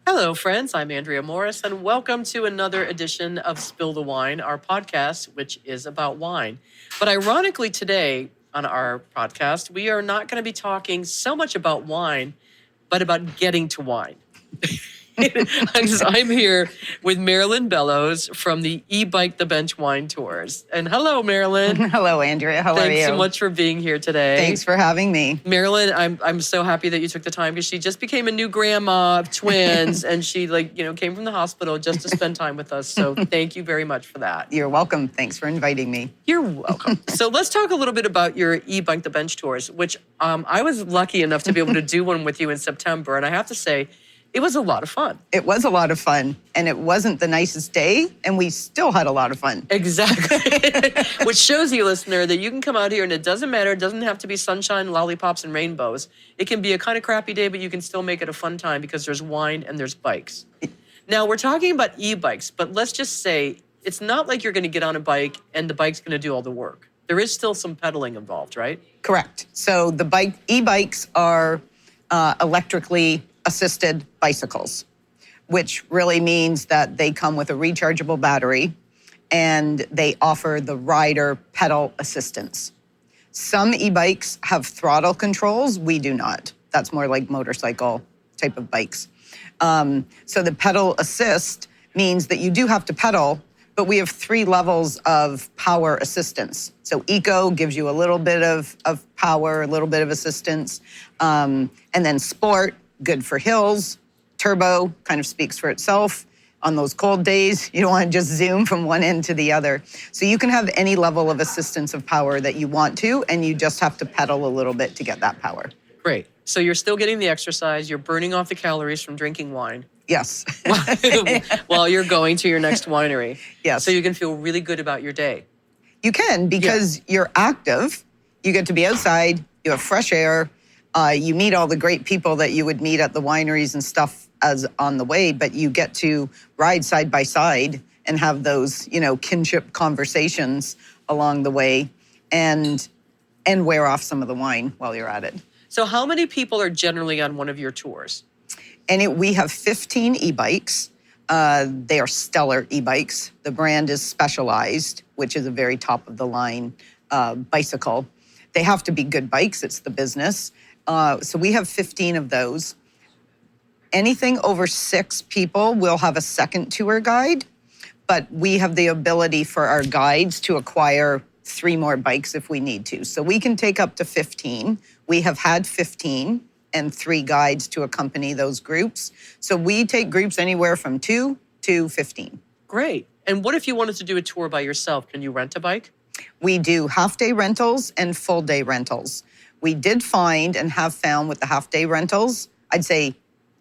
Hello, friends. I'm Andrea Morris, and welcome to another edition of Spill the Wine, our podcast, which is about wine. But ironically, today on our podcast, we are not going to be talking so much about wine, but about getting to wine. I'm here with Marilyn Bellows from the Ebikethebench Wine Tours. And hello, Marilyn. Hello, Andrea. How are you? Thanks so much for being here today. Thanks for having me. Marilyn, I'm so happy that you took the time because she just became a new grandma of twins and she came from the hospital just to spend time with us. So thank you very much for that. You're welcome. Thanks for inviting me. You're welcome. So let's talk a little bit about your Ebikethebench tours, which I was lucky enough to be able to do one with you in September. And I have to say, it was a lot of fun. It was a lot of fun, and it wasn't the nicest day, and we still had a lot of fun. Exactly. Which shows you, listener, that you can come out here and it doesn't matter. It doesn't have to be sunshine, lollipops, and rainbows. It can be a kind of crappy day, but you can still make it a fun time because there's wine and there's bikes. Now, we're talking about e-bikes, but let's just say it's not like you're going to get on a bike and the bike's going to do all the work. There is still some pedaling involved, right? Correct. So the e-bikes are electrically assisted bicycles, which really means that they come with a rechargeable battery and they offer the rider pedal assistance. Some e-bikes have throttle controls. We do not. That's more like motorcycle type of bikes. So the pedal assist means that you do have to pedal, but we have 3 levels of power assistance. So Eco gives you a little bit of power, a little bit of assistance. And then Sport, good for hills. Turbo kind of speaks for itself. On those cold days, you don't want to just zoom from one end to the other. So you can have any level of assistance of power that you want to, and you just have to pedal a little bit to get that power. Great. So you're still getting the exercise. You're burning off the calories from drinking wine. Yes. While you're going to your next winery. Yes. So you can feel really good about your day. You can, because you're active. You get to be outside. You have fresh air. You meet all the great people that you would meet at the wineries and stuff as on the way, but you get to ride side by side and have those, kinship conversations along the way and wear off some of the wine while you're at it. So how many people are generally on one of your tours? And we have 15 e-bikes. They are stellar e-bikes. The brand is Specialized, which is a very top of the line bicycle. They have to be good bikes. It's the business. So we have 15 of those. Anything over 6 people will have a second tour guide, but we have the ability for our guides to acquire 3 more bikes if we need to. So we can take up to 15. We have had 15 and 3 guides to accompany those groups. So we take groups anywhere from 2 to 15. Great. And what if you wanted to do a tour by yourself? Can you rent a bike? We do half-day rentals and full-day rentals. We did find and have found with the half-day rentals, I'd say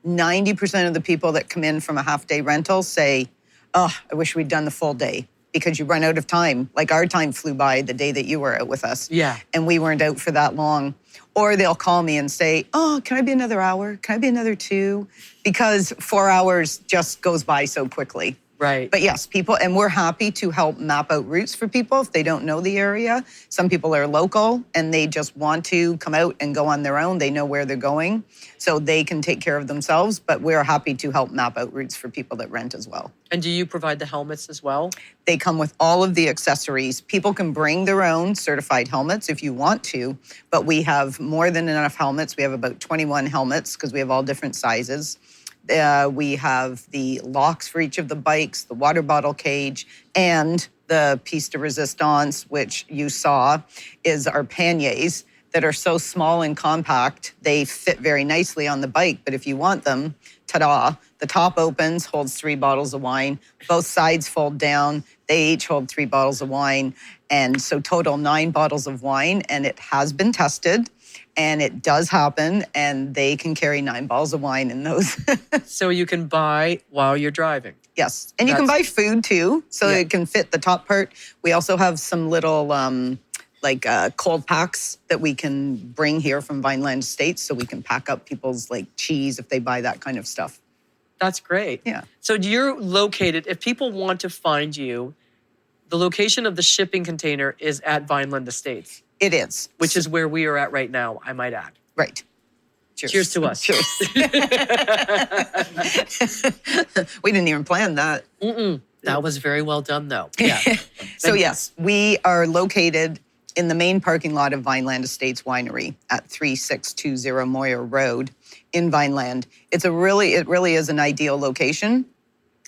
90% of the people that come in from a half-day rental say, oh, I wish we'd done the full day, because you run out of time. Like our time flew by the day that you were out with us. Yeah. And we weren't out for that long. Or they'll call me and say, oh, can I be another hour? Can I be another 2? Because 4 hours just goes by so quickly. Right. But yes, and we're happy to help map out routes for people if they don't know the area. Some people are local and they just want to come out and go on their own. They know where they're going, so they can take care of themselves. But we're happy to help map out routes for people that rent as well. And do you provide the helmets as well? They come with all of the accessories. People can bring their own certified helmets if you want to, but we have more than enough helmets. We have about 21 helmets because we have all different sizes. We have the locks for each of the bikes, the water bottle cage, and the piece de resistance, which you saw, is our panniers that are so small and compact. They fit very nicely on the bike, but if you want them, ta-da, the top opens, holds 3 bottles of wine. Both sides fold down. They each hold 3 bottles of wine. And so total 9 bottles of wine, and it has been tested. And it does happen, and they can carry 9 bottles of wine in those. So you can buy while you're driving? Yes, and you can buy food too, so it can fit the top part. We also have some little cold packs that we can bring here from Vineland Estate, so we can pack up people's cheese if they buy that kind of stuff. That's great. Yeah. So you're located, if people want to find you, the location of the shipping container is at Vineland Estates. It is. Which is where we are at right now, I might add. Right. Cheers to us. Cheers. We didn't even plan that. That was very well done, though. Yeah. So yes, we are located in the main parking lot of Vineland Estates Winery at 3620 Moyer Road in Vineland. It really is an ideal location.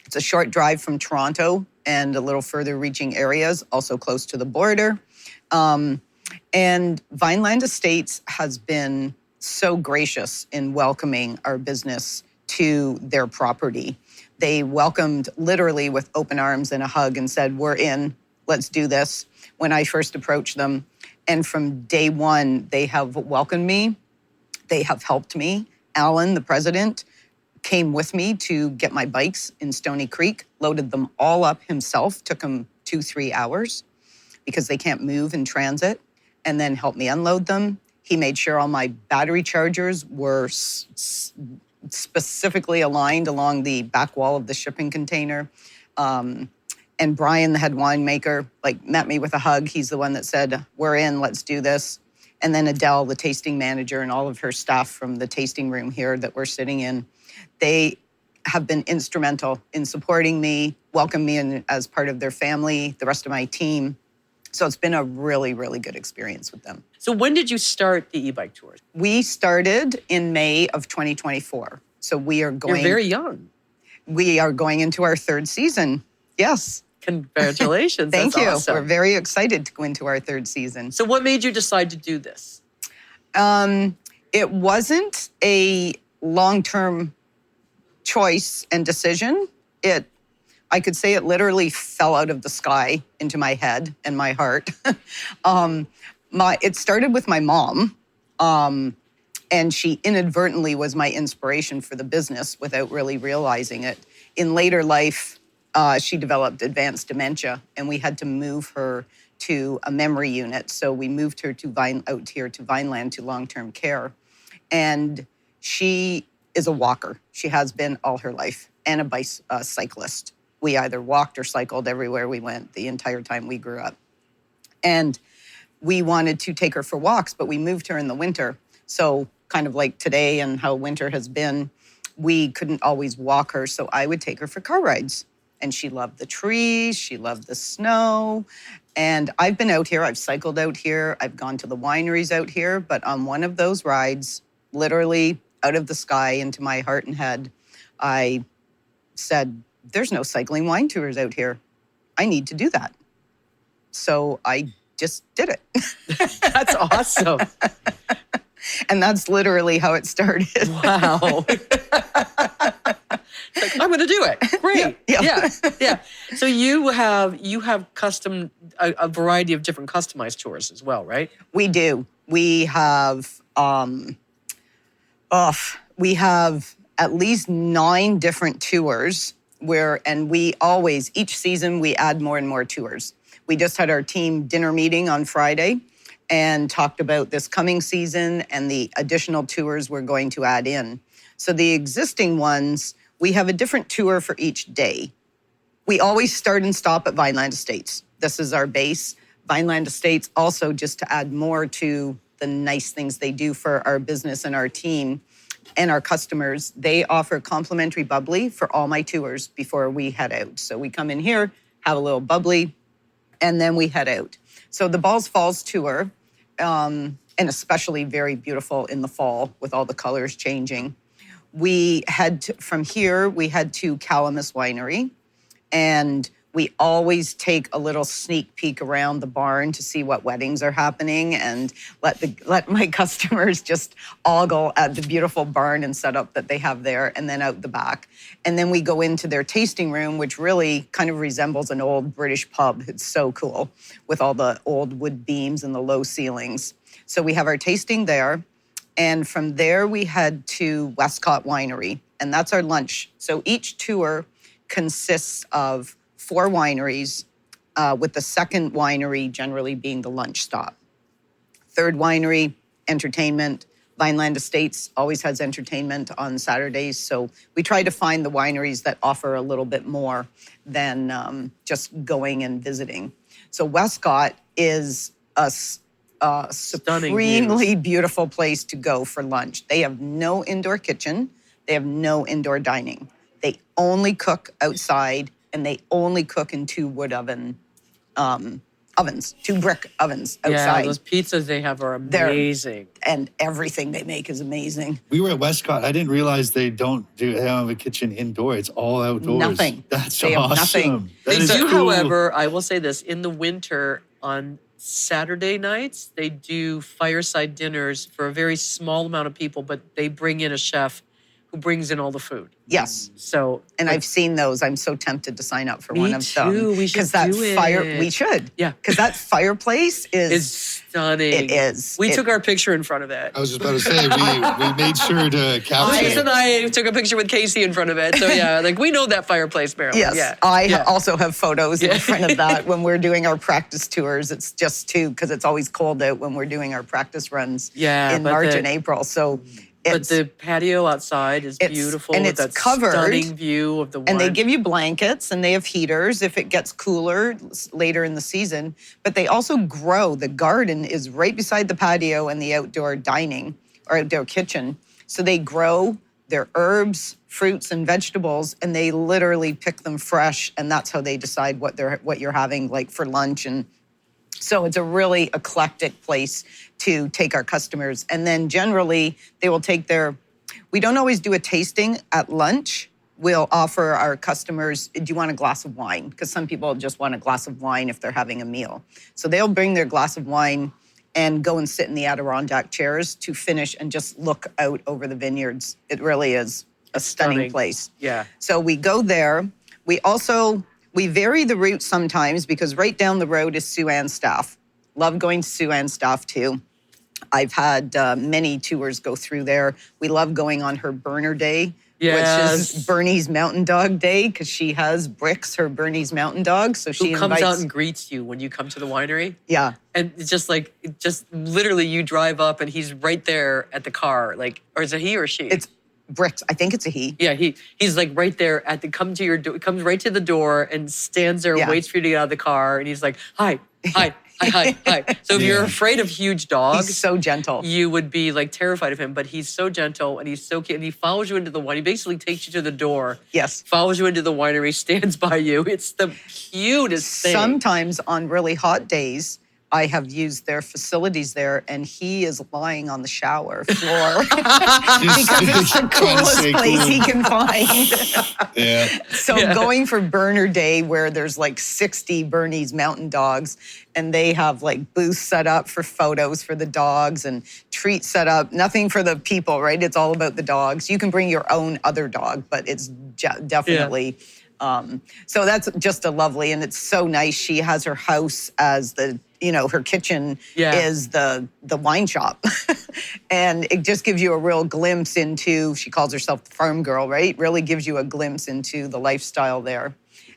It's a short drive from Toronto and a little further reaching areas, also close to the border. And Vineland Estates has been so gracious in welcoming our business to their property. They welcomed literally with open arms and a hug and said, we're in, let's do this, when I first approached them. And from day one, they have welcomed me. They have helped me. Alan, the president, came with me to get my bikes in Stony Creek, loaded them all up himself, took him 2-3 hours because they can't move in transit, and then helped me unload them. He made sure all my battery chargers were specifically aligned along the back wall of the shipping container. And Brian, the head winemaker, met me with a hug. He's the one that said, we're in, let's do this. And then Adele, the tasting manager, and all of her staff from the tasting room here that we're sitting in, they have been instrumental in supporting me, welcome me in as part of their family, the rest of my team. So it's been a really, really good experience with them. So when did you start the e-bike tours? We started in May of 2024. So we are going... You're very young. We are going into our 3rd season. Yes. Congratulations. Thank you. Awesome. We're very excited to go into our 3rd season. So what made you decide to do this? It wasn't a long-term choice and decision. I could say it literally fell out of the sky into my head and my heart. It started with my mom, and she inadvertently was my inspiration for the business without really realizing it. In later life, she developed advanced dementia, and we had to move her to a memory unit. So we moved her out here to Vineland to long-term care. And she is a walker. She has been all her life, and a cyclist. We either walked or cycled everywhere we went the entire time we grew up. And we wanted to take her for walks, but we moved her in the winter. So kind of like today and how winter has been, we couldn't always walk her. So I would take her for car rides. And she loved the trees, she loved the snow. And I've been out here, I've cycled out here, I've gone to the wineries out here, but on one of those rides, literally out of the sky into my heart and head, I said, there's no cycling wine tours out here. I need to do that. So I just did it. That's awesome. And that's literally how it started. Wow. I'm going to do it. Great. Yeah. So you have custom a variety of different customized tours as well, right? We do. We have at least 9 different tours each season we add more and more tours. We just had our team dinner meeting on Friday and talked about this coming season and the additional tours we're going to add in. So the existing ones, we have a different tour for each day. We always start and stop at Vineland Estates. This is our base. Vineland Estates also, just to add more to the nice things they do for our business and our team and our customers, they offer complimentary bubbly for all my tours before we head out. So we come in here, have a little bubbly, and then we head out. So the Balls Falls tour, and especially very beautiful in the fall with all the colors changing. From here, we head to Calamus Winery, and we always take a little sneak peek around the barn to see what weddings are happening and let my customers just ogle at the beautiful barn and setup that they have there, and then out the back. And then we go into their tasting room, which really kind of resembles an old British pub. It's so cool with all the old wood beams and the low ceilings. So we have our tasting there. And from there, we head to Westcott Winery, and that's our lunch. So each tour consists of 4 wineries, with the second winery generally being the lunch stop. Third winery, entertainment. Vineland Estates always has entertainment on Saturdays, so we try to find the wineries that offer a little bit more than just going and visiting. So Westcott is a Stunning supremely views. beautiful place to go for lunch. They have no indoor kitchen. They have no indoor dining. They only cook outside, and they only cook in 2 wood ovens, 2 brick ovens outside. Yeah, those pizzas they have are amazing. And everything they make is amazing. We were at Westcott. I didn't realize they don't have a kitchen indoor. It's all outdoors. Nothing. That's They have awesome. nothing. That They is do, cool. however, I will say this, in the winter on Saturday nights, they do fireside dinners for a very small amount of people, but they bring in a chef who brings in all the food. Yes. So, And I've seen those. I'm so tempted to sign up for Me one of them. too. We should that do it. We should. Yeah. Because that fireplace it's is. stunning. It is. We took our picture in front of it. I was just about to say, we made sure to capture Lukas it. and I took a picture with Casey in front of it. So yeah, like we know that fireplace, Marilyn. Yes, Yeah. I also have photos in Yeah. front of that when we're doing our practice tours. It's just because it's always cold out when we're doing our practice runs Yeah, in but March the- and April. So But it's, the patio outside is beautiful and with it's that covered, stunning view of the wine. and they give you blankets and they have heaters if it gets cooler later in the season. But they also grow. The garden is right beside the patio and the outdoor dining or outdoor kitchen. So they grow their herbs, fruits, and vegetables, and they literally pick them fresh. And that's how they decide what you're having like for lunch. And so it's a really eclectic place to take our customers. And then generally they will take we don't always do a tasting at lunch. We'll offer our customers, do you want a glass of wine? Because some people just want a glass of wine if they're having a meal. So they'll bring their glass of wine and go and sit in the Adirondack chairs to finish and just look out over the vineyards. It really is a stunning place. Yeah. So we go there. We vary the route sometimes because right down the road is Sue-Ann Staff. Love going to Sue-Ann Staff too. I've had many tours go through there. We love going on her burner day, which is Bernie's Mountain Dog Day, because she has Bricks, her Bernie's Mountain Dog. So she Who comes invites, out and greets you when you come to the winery. yeah. And it's just literally you drive up and he's right there at the car. Like, or is it he or she? It's Bricks. I think it's a he. Yeah, he's like right there at the comes right to the door and stands there, Yeah. waits for you to get out of the car, and he's like, hi. So if you're afraid of huge dogs, He's so gentle. you would be like terrified of him. But he's so gentle and he's so cute, and he follows you into the wine. He basically takes you to the door. Yes. Follows you into the winery, stands by you. It's the cutest thing. Sometimes on really hot days, I have used their facilities there, and he is lying on the shower floor because it's the coolest place he can find. Yeah. So going for Burner Day, where there's like 60 Bernese Mountain Dogs, and they have like booths set up for photos for the dogs and treats set up. Nothing for the people, right? It's all about the dogs. You can bring your own other dog, but it's definitely... So that's just a lovely, and it's so nice. She has her house as her kitchen is the wine shop. And it just gives you a real glimpse into, she calls herself the farm girl, right? Really gives you a glimpse into the lifestyle there.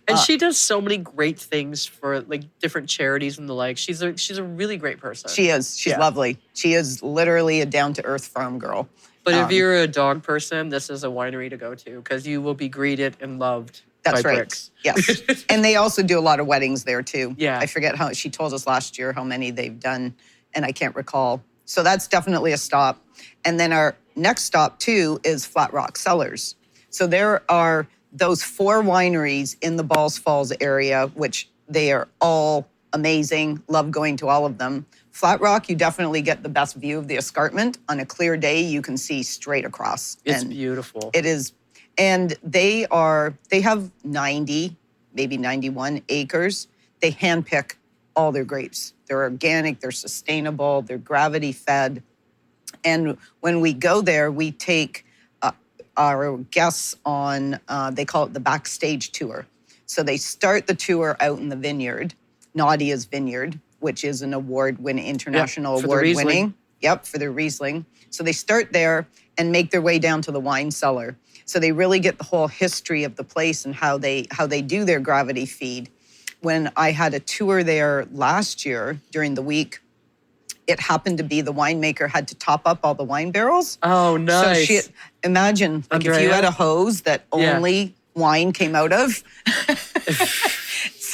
And she does so many great things for like different charities and the like. She's a really great person. She is. She's lovely. She is literally a down-to-earth farm girl. But if you're a dog person, this is a winery to go to because you will be greeted and loved. That's by right. Bricks. Yes. And they also do a lot of weddings there too. Yeah. I forget how she told us last year how many they've done, and I can't recall. So that's definitely a stop. And then our next stop too is Flat Rock Cellars. So there are those 4 wineries in the Balls Falls area, which they are all amazing. Love going to all of them. Flat Rock, you definitely get the best view of the escarpment. On a clear day, you can see straight across. It's and beautiful. It is. And they have 90, maybe 91 acres. They handpick all their grapes. They're organic, they're sustainable, they're gravity fed. And when we go there, we take our guests on, they call it the backstage tour. So they start the tour out in the vineyard, Nadia's Vineyard, which is an international award-winning. Yep, for their Riesling. So they start there and make their way down to the wine cellar. So they really get the whole history of the place and how they do their gravity feed. When I had a tour there last year during the week, it happened to be the winemaker had to top up all the wine barrels. Oh, nice. So imagine like if you had a hose that only wine came out of.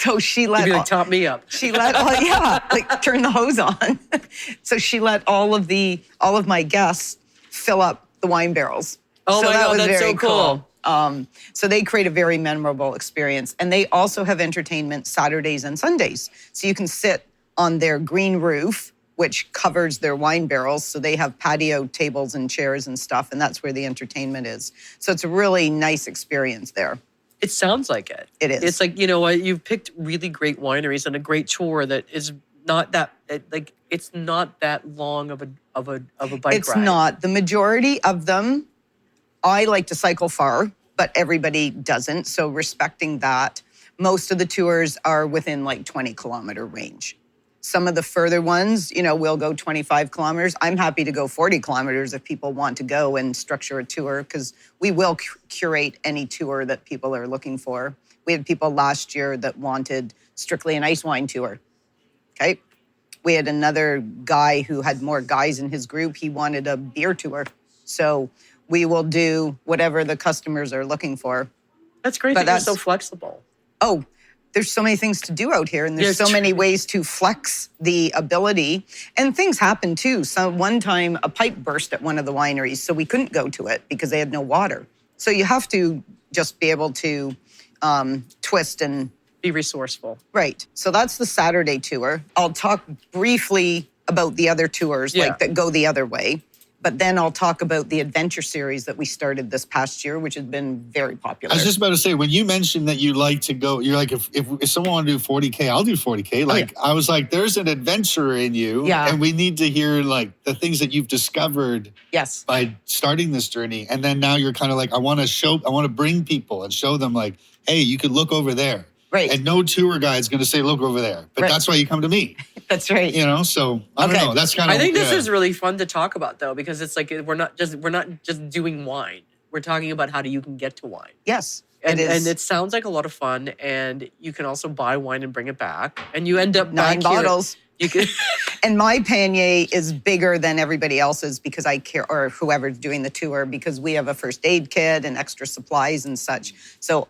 So she You'd let be like, top me up. she let like turn the hose on. So she let all of my guests fill up the wine barrels. Oh so my that God, was that's very so cool. So they create a very memorable experience. And they also have entertainment Saturdays and Sundays. So you can sit on their green roof, which covers their wine barrels. So they have patio tables and chairs and stuff, and that's where the entertainment is. So it's a really nice experience there. It sounds like it. It is. It's like, you know what, you've picked really great wineries and a great tour that is not that, like, it's not that long of a bike ride. It's not. The majority of them, I like to cycle far, but everybody doesn't. So respecting that, most of the tours are within like 20-kilometer range. Some of the further ones, we'll go 25 kilometers. I'm happy to go 40 kilometers if people want to go and structure a tour, because we will curate any tour that people are looking for. We had people last year that wanted strictly an ice wine tour. Okay. We had another guy who had more guys in his group. He wanted a beer tour. So we will do whatever the customers are looking for. That's great that you're so flexible. Oh, there's so many things to do out here, and there's so many ways to flex the ability. And things happen too. So one time a pipe burst at one of the wineries, so we couldn't go to it because they had no water. So you have to just be able to twist and be resourceful. Right. So that's the Saturday tour. I'll talk briefly about the other tours, like that go the other way. But then I'll talk about the adventure series that we started this past year, which has been very popular. I was just about to say, when you mentioned that you like to go, you're like, if someone want to do 40K, I'll do 40K. Like, I was like, there's an adventure in you. Yeah. And we need to hear like the things that you've discovered by starting this journey. And then now you're kind of like, I want to bring people and show them like, hey, you could look over there. Right. And no tour guide's going to say, look over there. But that's why you come to me. That's right. So I don't know. That's kind of. I think this is really fun to talk about, though, because it's like we're not just doing wine. We're talking about how you can get to wine. Yes, and, it is. And it sounds like a lot of fun. And you can also buy wine and bring it back, and you end up 9 bottles. You can. And my pannier is bigger than everybody else's because I care, or whoever's doing the tour, because we have a first aid kit and extra supplies and such. So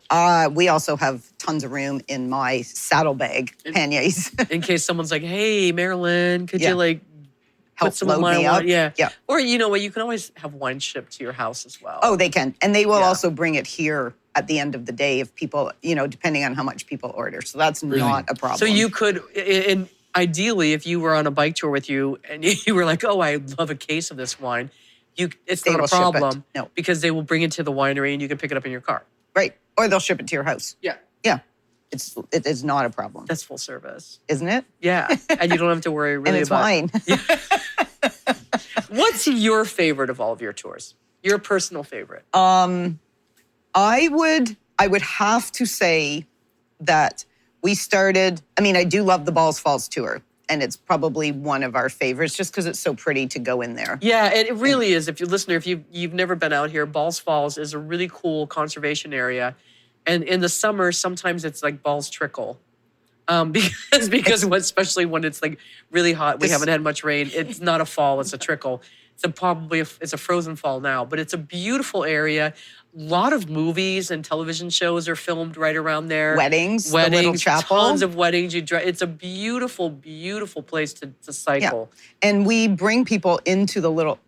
we also have tons of room in my saddlebag panniers. In case someone's like, hey, Marilyn, could you like help put some of load my me up? wine? Yeah. Yeah. Or you know what, you can always have wine shipped to your house as well. Oh, they can. And they will also bring it here at the end of the day if people, depending on how much people order. So that's not a problem. So you could, ideally, if you were on a bike tour with you and you were like, oh, I love a case of this wine, it's They not a will ship it. problem. No. Because they will bring it to the winery and you can pick it up in your car. Right. Or they'll ship it to your house. Yeah. Yeah. It is not a problem. That's full service. Isn't it? Yeah. And you don't have to worry really and it's about wine. What's your favorite of all of your tours? Your personal favorite? I would have to say that we started, I do love the Balls Falls tour, and it's probably one of our favorites just because it's so pretty to go in there. Yeah, it really is. If you've never been out here, Balls Falls is a really cool conservation area. And in the summer, sometimes it's like balls trickle. Because especially when it's like really hot, we haven't had much rain. It's not a fall, it's a trickle. It's a frozen fall now, but it's a beautiful area. A lot of movies and television shows are filmed right around there. Weddings, the little chapel. Tons of weddings. It's a beautiful, beautiful place to cycle. Yeah. And we bring people into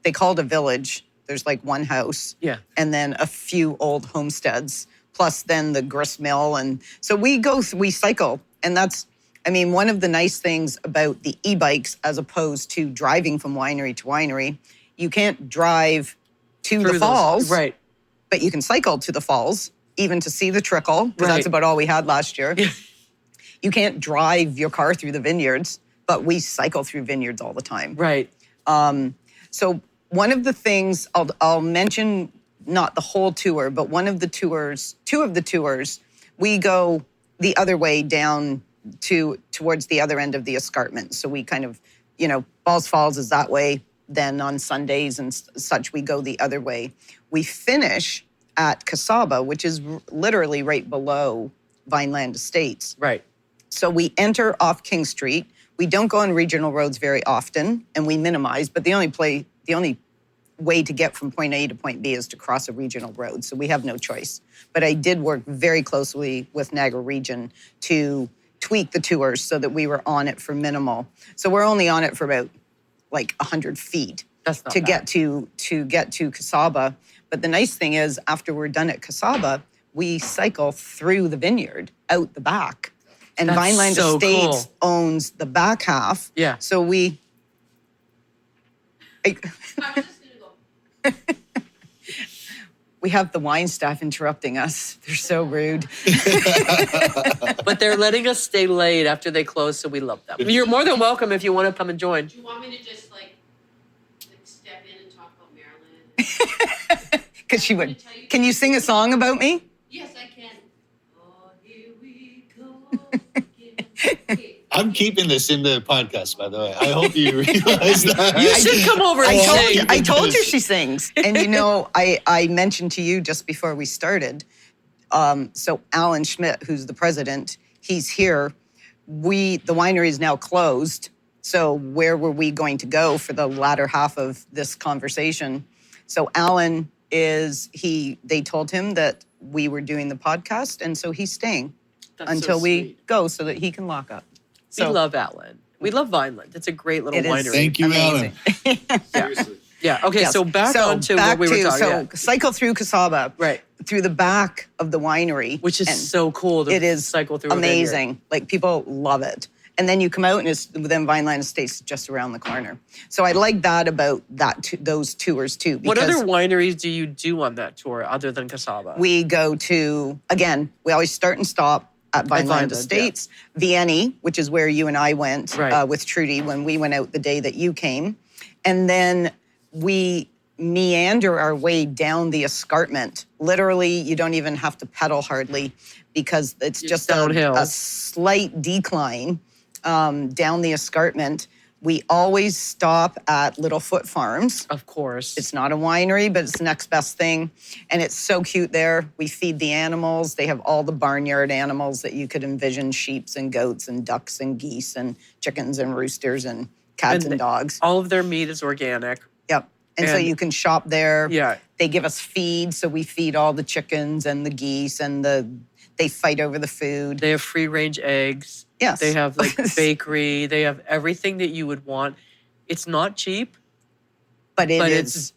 they call it a village. There's like one house. Yeah. And then a few old homesteads, plus then the grist mill. And so we cycle. And that's, one of the nice things about the e-bikes as opposed to driving from winery to winery, you can't drive to the falls. Right. But you can cycle to the falls, even to see the trickle, because that's about all we had last year. Yeah. You can't drive your car through the vineyards, but we cycle through vineyards all the time. Right. So one of the things, I'll mention, not the whole tour, but two of the tours, we go the other way down towards the other end of the escarpment. So we kind of, Balls Falls is that way. Then on Sundays and such, we go the other way. We finish at Casaba, which is literally right below Vineland Estates. Right. So we enter off King Street. We don't go on regional roads very often, and we minimize. But the only way to get from point A to point B is to cross a regional road. So we have no choice. But I did work very closely with Niagara Region to tweak the tours so that we were on it for minimal. So we're only on it for about like 100 feet to get to Casaba. But the nice thing is, after we're done at Casaba, we cycle through the vineyard out the back. And Vineland Estates owns the back half. Yeah. So we... I'm just gonna go. We have the wine staff interrupting us. They're so rude. But they're letting us stay late after they close, so we love them. You're more than welcome if you want to come and join. Do you want me to just like step in and talk about Marilyn? Because she would. Can you sing a song about me? Yes, I can. Oh, here we go again. Okay. I'm keeping this in the podcast, by the way. I hope you realize that. You should come over and sing. I told you she sings. And you know, I mentioned to you just before we started, so Alan Schmidt, who's the president, he's here. The winery is now closed. So where were we going to go for the latter half of this conversation? So Alan they told him that we were doing the podcast, and so he's staying until we go so that he can lock up. We love Alan. We love Vineland. It's a great little winery. Thank you, amazing. Alan. Seriously. Yeah. Okay. Yes. So back on to what we were talking. Cycle through Casaba. Right. Through the back of the winery, which is so cool. To it is cycle through. Amazing. Like people love it. And then you come out, and it's then Vineland Estates just around the corner. So I like that about those tours too. What other wineries do you do on that tour other than Casaba? We go to, again, we always start and stop at Vineland Estates. Yeah. Vienne, which is where you and I went with Trudy when we went out the day that you came. And then we meander our way down the escarpment. Literally, you don't even have to pedal hardly because it's just downhill. A slight decline down the escarpment. We always stop at Littlefoot Farms. Of course. It's not a winery, but it's the next best thing. And it's so cute there. We feed the animals. They have all the barnyard animals that you could envision, sheep and goats and ducks and geese and chickens and roosters and cats and dogs. All of their meat is organic. Yep. And so you can shop there. Yeah. They give us feed, so we feed all the chickens and the geese, and they fight over the food. They have free-range eggs. Yes. They have like bakery. They have everything that you would want. It's not cheap, but it's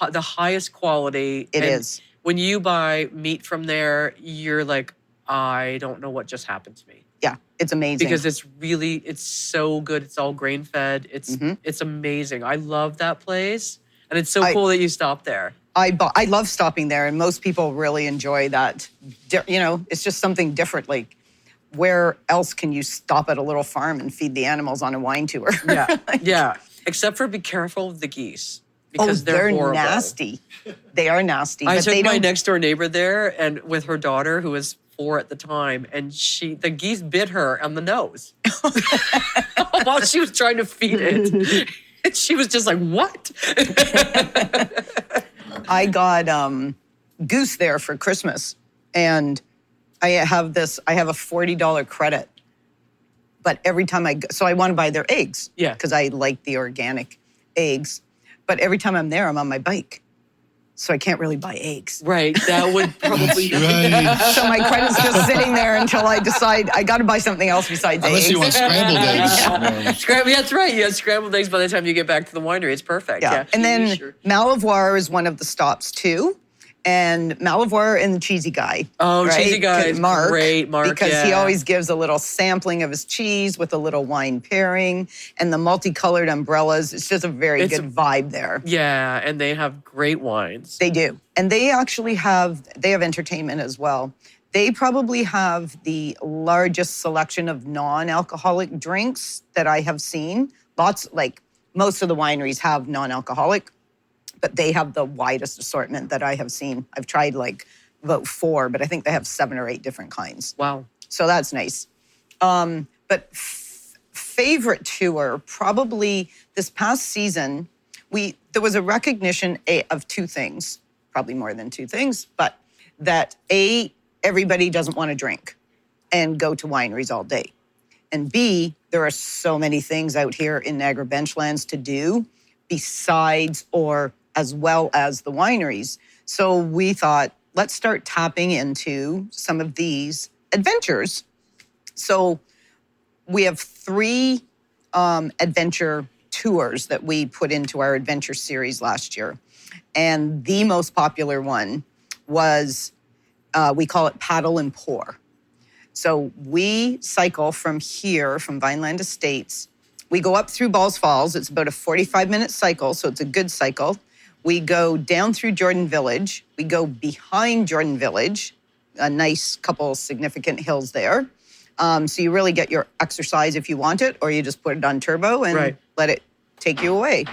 the highest quality. It is. When you buy meat from there, you're like, I don't know what just happened to me. Yeah, it's amazing. Because it's so good. It's all grain-fed. It's amazing. I love that place. And it's so cool that you stopped there. I love stopping there, and most people really enjoy that. You know, it's just something different. Like, where else can you stop at a little farm and feed the animals on a wine tour? Yeah, yeah. Except for be careful of the geese. Because they're horrible. Nasty. They are nasty. I took my next door neighbor there, and with her daughter, who was 4 at the time, and the geese bit her on the nose while she was trying to feed it. And she was just like, what? I got goose there for Christmas, and I have a $40 credit. But every time I want to buy their eggs. Yeah. Because I like the organic eggs. But every time I'm there, I'm on my bike. So I can't really buy eggs. Right. That would probably. Right. So my credit's just sitting there until I decide I got to buy something else besides Unless eggs. you want scrambled eggs. That's right. You have scrambled eggs by the time you get back to the winery. It's perfect. Yeah. And then Malivoire is one of the stops too. And Malivoire and the Cheesy Guy. Oh, right? Cheesy Guy. Mark. Great, Mark. Because he always gives a little sampling of his cheese with a little wine pairing and the multicolored umbrellas. It's just a very good vibe there. Yeah, and they have great wines. They do. And they actually have entertainment as well. They probably have the largest selection of non-alcoholic drinks that I have seen. Most of the wineries have non-alcoholic, but they have the widest assortment that I have seen. I've tried about 4, but I think they have 7 or 8 different kinds. Wow. So that's nice. But favorite tour, probably this past season, there was a recognition of 2 things, probably more than 2 things, but that A, everybody doesn't want to drink and go to wineries all day. And B, there are so many things out here in Niagara Benchlands to do besides or as well as the wineries. So we thought, let's start tapping into some of these adventures. So we have 3 adventure tours that we put into our adventure series last year. And the most popular one was, we call it Paddle and Pour. So we cycle from here, from Vineland Estates. We go up through Balls Falls. It's about a 45-minute cycle, so it's a good cycle. We go down through Jordan Village. We go behind Jordan Village, a nice couple significant hills there. So you really get your exercise if you want it, or you just put it on turbo and let it take you away.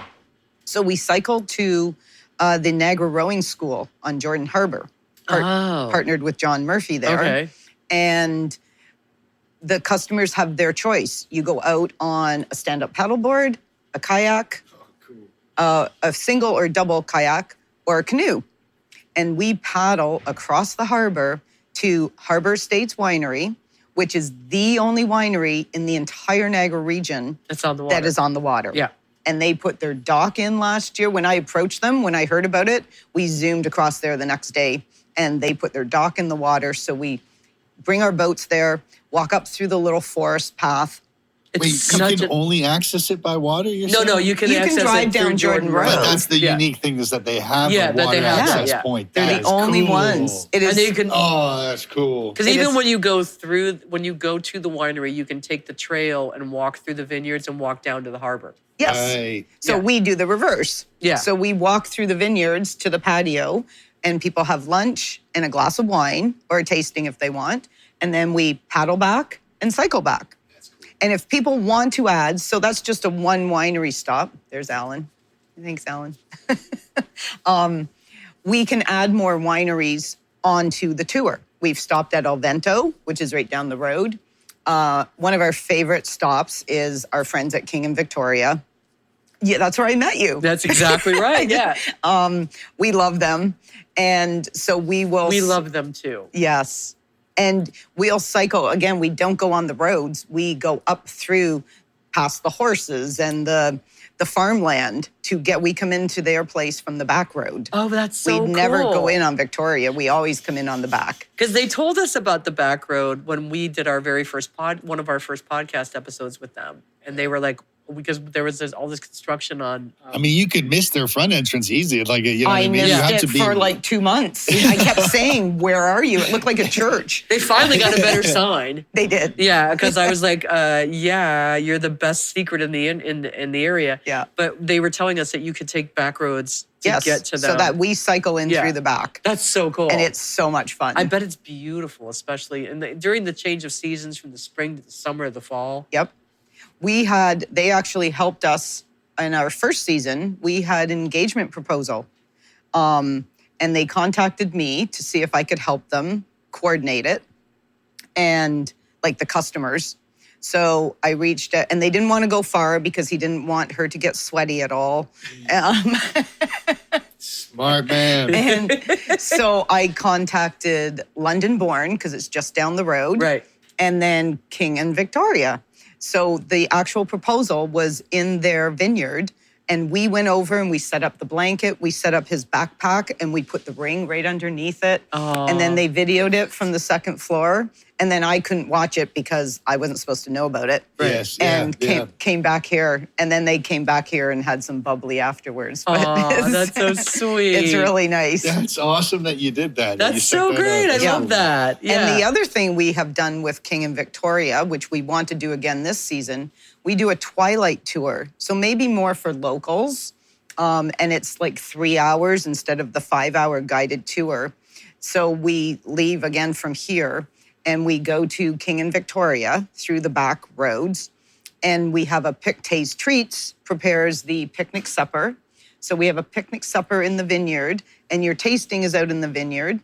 So we cycled to the Niagara Rowing School on Jordan Harbor, partnered with John Murphy there. Okay. And the customers have their choice. You go out on a stand-up paddleboard, a kayak, a single or double kayak, or a canoe. And we paddle across the harbor to Harbor Estates Winery, which is the only winery in the entire Niagara region that is on the water. Yeah. And they put their dock in last year. When I approached them, when I heard about it, we zoomed across there the next day, and they put their dock in the water. So we bring our boats there, walk up through the little forest path. Wait, you can only access it by water? No, you can access drive it down through Jordan Road. But that's the unique thing, is that they have a water access point. They're the only ones. It is. Oh, that's cool. Because even when you go to the winery, you can take the trail and walk through the vineyards and walk down to the harbor. Yes. Right. So we do the reverse. Yeah. So we walk through the vineyards to the patio, and people have lunch and a glass of wine, or a tasting if they want. And then we paddle back and cycle back. That's cool. And if people want to add, so that's just a one winery stop. There's Alan. Thanks, Alan. We can add more wineries onto the tour. We've stopped at El Vento, which is right down the road. One of our favorite stops is our friends at King and Victoria. Yeah, that's where I met you. That's exactly right. Yeah. We love them. And so we love them too. Yes. And we'll cycle. Again, we don't go on the roads. We go up through past the horses and the farmland we come into their place from the back road. Oh, that's so cool. We never go in on Victoria. We always come in on the back. Because they told us about the back road when we did our very first one of our first podcast episodes with them. And they were like, because there was all this construction on. I mean, you could miss their front entrance easy. Like, you know what I mean? missed it for like 2 months. I kept saying, "Where are you?" It looked like a church. They finally got a better sign. They did. Yeah, because I was like, you're the best secret in the area. Yeah. But they were telling us that you could take back roads to get to them. So that we cycle in through the back. That's so cool. And it's so much fun. I bet it's beautiful, especially during the change of seasons from the spring to the summer to the fall. Yep. They actually helped us in our first season. We had an engagement proposal. And they contacted me to see if I could help them coordinate it, and like the customers. So I reached out, and they didn't want to go far because he didn't want her to get sweaty at all. Smart man. And so I contacted London Born, because it's just down the road. Right. And then King and Victoria. So the actual proposal was in their vineyard, and we went over and we set up the blanket, we set up his backpack, and we put the ring right underneath it. Oh. And then they videoed it from the second floor. And then I couldn't watch it because I wasn't supposed to know about it. Right. Yes, and came back here. And then they came back here and had some bubbly afterwards. Oh, that's so sweet. It's really nice. That's awesome that you did that. That's so great. I love that. Yeah. And the other thing we have done with King and Victoria, which we want to do again this season, we do a twilight tour. So maybe more for locals. And it's like 3 hours instead of the 5-hour guided tour. So we leave again from here, and we go to King and Victoria through the back roads. And we have a Taste Treats prepares the picnic supper. So we have a picnic supper in the vineyard, and your tasting is out in the vineyard.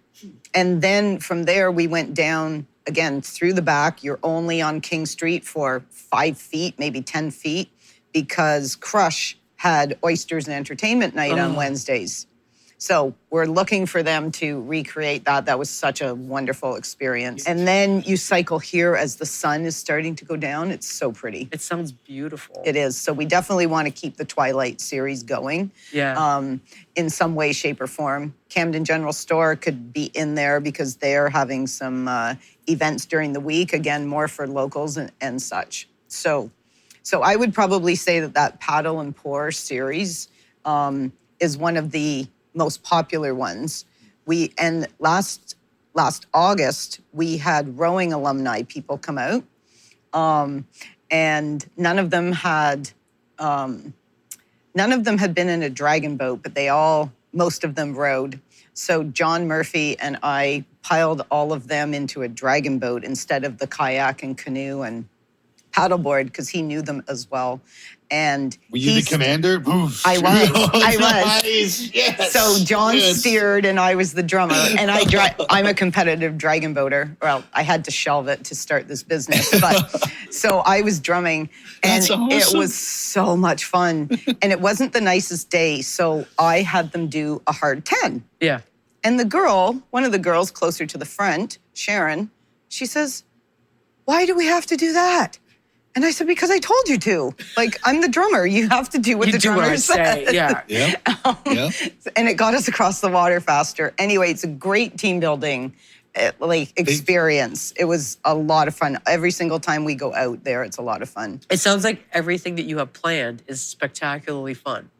And then from there, we went down again through the back. You're only on King Street for 5 feet, maybe 10 feet, because Crush had Oysters and Entertainment Night on Wednesdays. So we're looking for them to recreate that. That was such a wonderful experience. And then you cycle here as the sun is starting to go down. It's so pretty. It sounds beautiful. It is. So we definitely want to keep the Twilight series going. Yeah. In some way, shape, or form. Camden General Store could be in there because they're having some events during the week. Again, more for locals and such. So I would probably say that paddle and pour series is one of the most popular ones. And last August we had rowing alumni people come out, and none of them had been in a dragon boat, but most of them rowed. So John Murphy and I piled all of them into a dragon boat instead of the kayak and canoe and paddleboard, because he knew them as well. And were you the commander? Oof. I was. Nice. Yes. So John steered and I was the drummer. And I'm a competitive dragon boater. Well, I had to shelve it to start this business. But so I was drumming, and it was so much fun. And it wasn't the nicest day. So I had them do a hard 10. Yeah. And one of the girls closer to the front, Sharon, she says, "Why do we have to do that?" And I said, "Because I told you to. Like, I'm the drummer. You have to do what the drummer says." Yeah. And it got us across the water faster. Anyway, it's a great team building experience. It was a lot of fun. Every single time we go out there, it's a lot of fun. It sounds like everything that you have planned is spectacularly fun.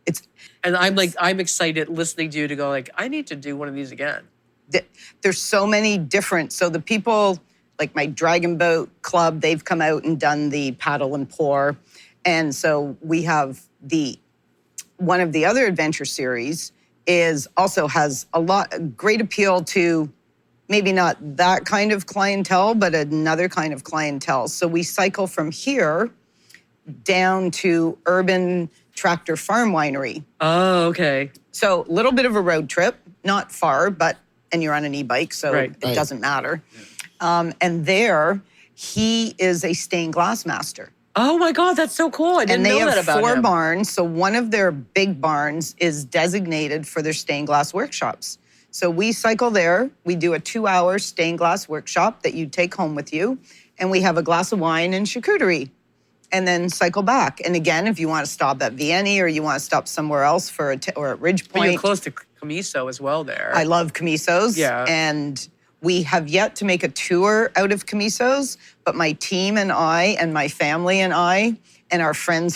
And I'm excited listening to you to go like, I need to do one of these again. There's so many different, so the people, like my Dragon Boat Club, they've come out and done the paddle and pour. And so we have one of the other adventure series also has a great appeal to maybe not that kind of clientele, but another kind of clientele. So we cycle from here down to Urban Tractor Farm Winery. Oh, okay. So a little bit of a road trip, not far, and you're on an e-bike, so Right. it doesn't matter. And there, he is a stained glass master. Oh my God, that's so cool. I didn't know that about him. And they have 4 barns. So one of their big barns is designated for their stained glass workshops. So we cycle there. We do a 2-hour stained glass workshop that you take home with you. And we have a glass of wine and charcuterie. And then cycle back. And again, if you want to stop at Vienny or you want to stop somewhere else or at Ridge Point. But you're close to Camiso as well there. I love Camisos. Yeah. And we have yet to make a tour out of Camisos, but my team and I and my family and I and our French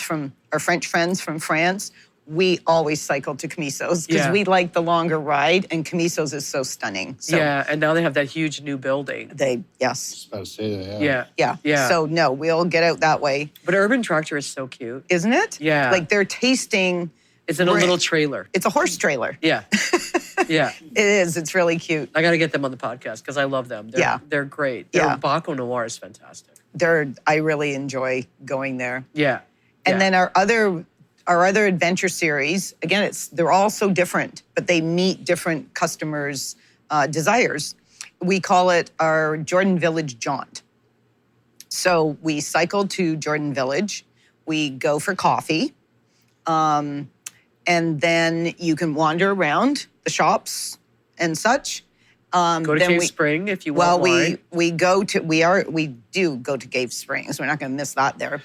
friends from France, we always cycle to Camisos because we like the longer ride, and Camisos is so stunning. So and now they have that huge new building. Yes. I was about to say that, Yeah. So no, we'll get out that way. But Urban Tractor is so cute. Isn't it? Yeah. Like they're tasting. It's in a little trailer. It's a horse trailer. Yeah. Yeah. It is. It's really cute. I got to get them on the podcast because I love them. They're great. Their Baco Noir is fantastic. I really enjoy going there. Yeah. And then our other adventure series, again, they're all so different, but they meet different customers' desires. We call it our Jordan Village Jaunt. So we cycle to Jordan Village. We go for coffee. And then you can wander around the shops and such. Go to Cave Spring if you want wine. we do go to Cave Springs. We're not going to miss that there.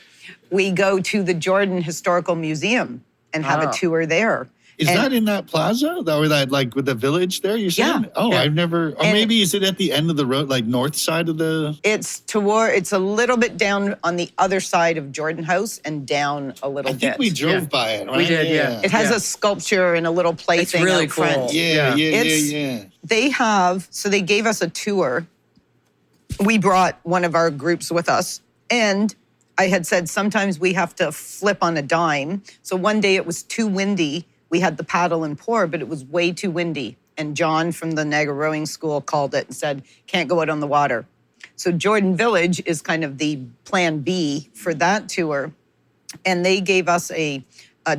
We go to the Jordan Historical Museum and have a tour there. Is that in that plaza? Or that like with the village there, you're saying? Yeah. Oh, I've never, or maybe is it at the end of the road, like north side of the? It's a little bit down on the other side of Jordan House and down a little bit. I think we drove by it, right? We did, yeah. It has a sculpture and a little plaything really out front. cool. Yeah. They gave us a tour. We brought one of our groups with us, and I had said sometimes we have to flip on a dime. So one day it was too windy. We had the paddle and pour, but it was way too windy. And John from the Niagara Rowing School called it and said, can't go out on the water. So Jordan Village is kind of the plan B for that tour. And they gave us a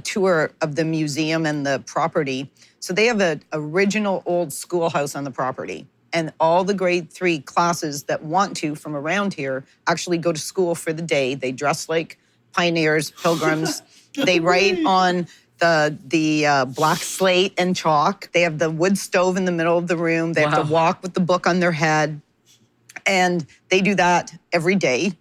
tour of the museum and the property. So they have an original old schoolhouse on the property. And all the grade 3 classes that want to from around here actually go to school for the day. They dress like pioneers, pilgrims. They write on the black slate and chalk. They have the wood stove in the middle of the room. They have to walk with the book on their head. And they do that every day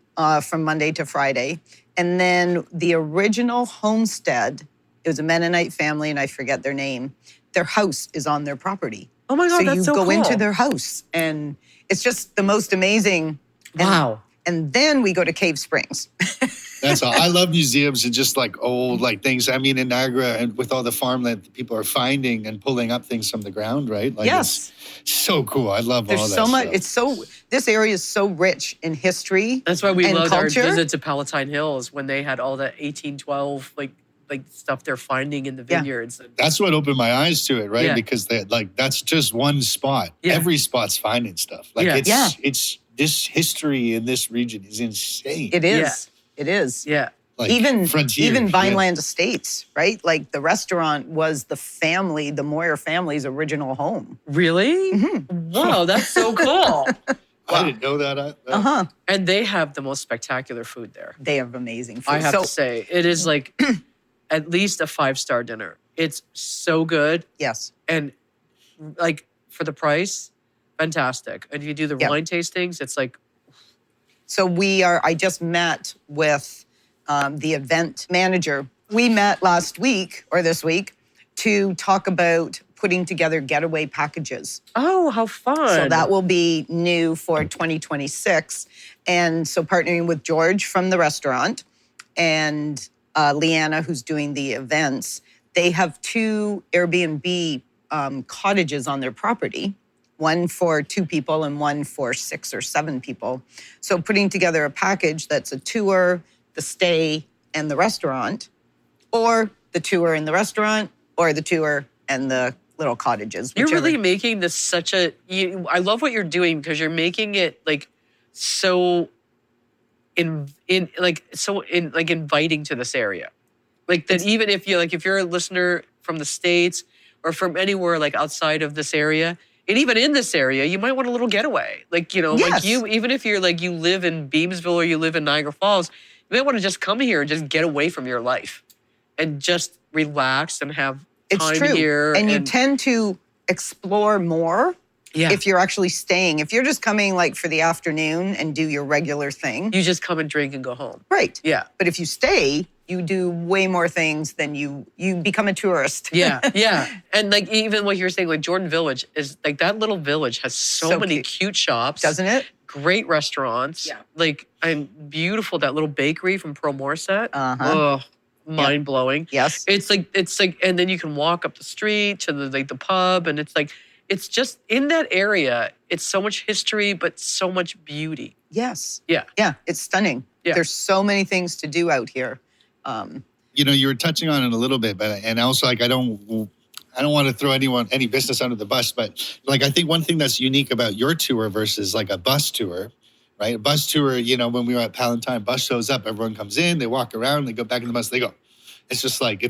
from Monday to Friday. And then the original homestead, it was a Mennonite family, and I forget their name. Their house is on their property. Oh my God, that's so cool. So you go into their house, and it's just the most amazing. Wow. And then we go to Cave Springs. That's all. I love museums and just like old like things. I mean, in Niagara and with all the farmland that people are finding and pulling up things from the ground, right? Like Yes. It's so cool. I love all that There's so much. stuff. This area is so rich in history. That's why we and loved culture. our visit to Palatine Hills when they had all that 1812 like stuff they're finding in the vineyards. And That's what opened my eyes to it, right? Yeah. Because that's just one spot. Yeah. Every spot's finding stuff. Like Yeah. it's this history in this region is insane. It is. It is. yeah. Like Even frontier. Vineland Estates, right? Like the restaurant was the Moyer family's original home. Really? Wow, that's so cool. I didn't know that. And they have the most spectacular food there. They have amazing food. I have to say, it is like at least a 5-star dinner. It's so good. Yes. And like for the price, fantastic. And if you do the wine tastings, it's like. So I just met with the event manager. We met last week or this week to talk about putting together getaway packages. Oh, how fun. So that will be new for 2026. And so partnering with George from the restaurant and Leanna, who's doing the events, they have 2 Airbnb cottages on their property, one for 2 people and one for 6 or 7 people. So putting together a package that's a tour, the stay, and the restaurant, or the tour and the restaurant, or the tour and the little cottages. You're whichever. really making this I love what you're doing because you're making it like so inviting to this area. Like that even if you're a listener from the States or from anywhere like outside of this area, and even in this area, you might want a little getaway. Like, Yes. even if you're like you live in Beamsville or you live in Niagara Falls, you might want to just come here and just get away from your life and just relax and have time here. And you tend to explore more if you're actually staying. If you're just coming like for the afternoon and do your regular thing. You just come and drink and go home. Right. Yeah. But if you stay, you do way more things than you become a tourist. Yeah, yeah. And like even what you're saying, like Jordan Village is like that little village has so many cute shops. Doesn't it? Great restaurants. Yeah. Like and beautiful, that little bakery from Pearl Morset. Uh-huh. Oh, mind blowing. Yes. It's like and then you can walk up the street to the pub, and it's just in that area, it's so much history, but so much beauty. Yes. Yeah. Yeah. It's stunning. Yeah. There's so many things to do out here. You were touching on it a little bit, and also like I don't want to throw any business under the bus, but like I think one thing that's unique about your tour versus like a bus tour, right? A bus tour, when we were at Palatine, bus shows up, everyone comes in, they walk around, they go back in the bus, they go. It's just like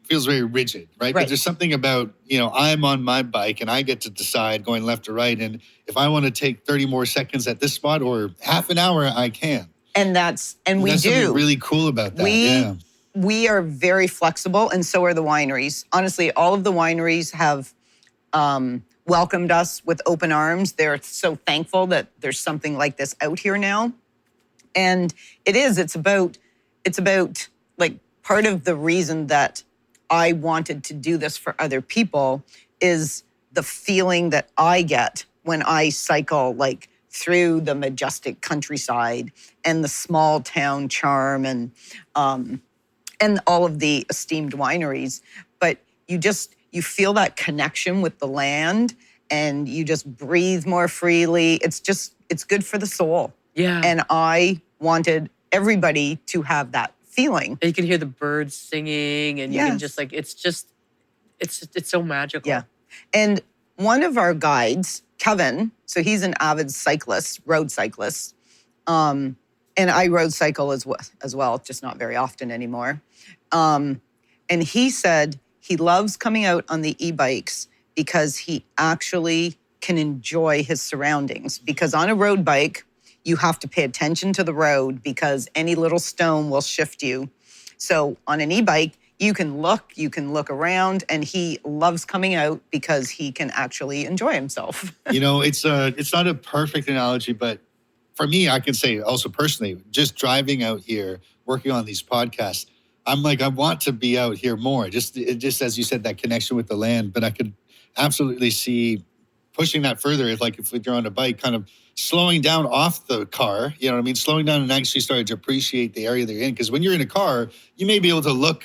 feels very rigid, right? But there's something about I'm on my bike and I get to decide going left or right, and if I want to take 30 more seconds at this spot or half an hour, I can. And we that's do. Something really cool about that. We are very flexible, and so are the wineries. Honestly, all of the wineries have welcomed us with open arms. They're so thankful that there's something like this out here now. And it's about like part of the reason that I wanted to do this for other people is the feeling that I get when I cycle like through the majestic countryside and the small town charm and all of the esteemed wineries. But you feel that connection with the land and you just breathe more freely. It's good for the soul. Yeah. And I wanted everybody to have that feeling. And you can hear the birds singing and you can just like, it's so magical. Yeah. And one of our guides, Kevin, so he's an avid cyclist, road cyclist. And I road cycle as well, just not very often anymore. And he said he loves coming out on the e-bikes because he actually can enjoy his surroundings. Because on a road bike, you have to pay attention to the road because any little stone will shift you. So on an e-bike, you can look around, and he loves coming out because he can actually enjoy himself. It's not a perfect analogy, but for me, I can say also personally, just driving out here, working on these podcasts, I'm like, I want to be out here more. Just as you said, that connection with the land, but I could absolutely see pushing that further, if you're on a bike, kind of slowing down off the car, you know what I mean? Slowing down and actually starting to appreciate the area they're in. Because when you're in a car, you may be able to look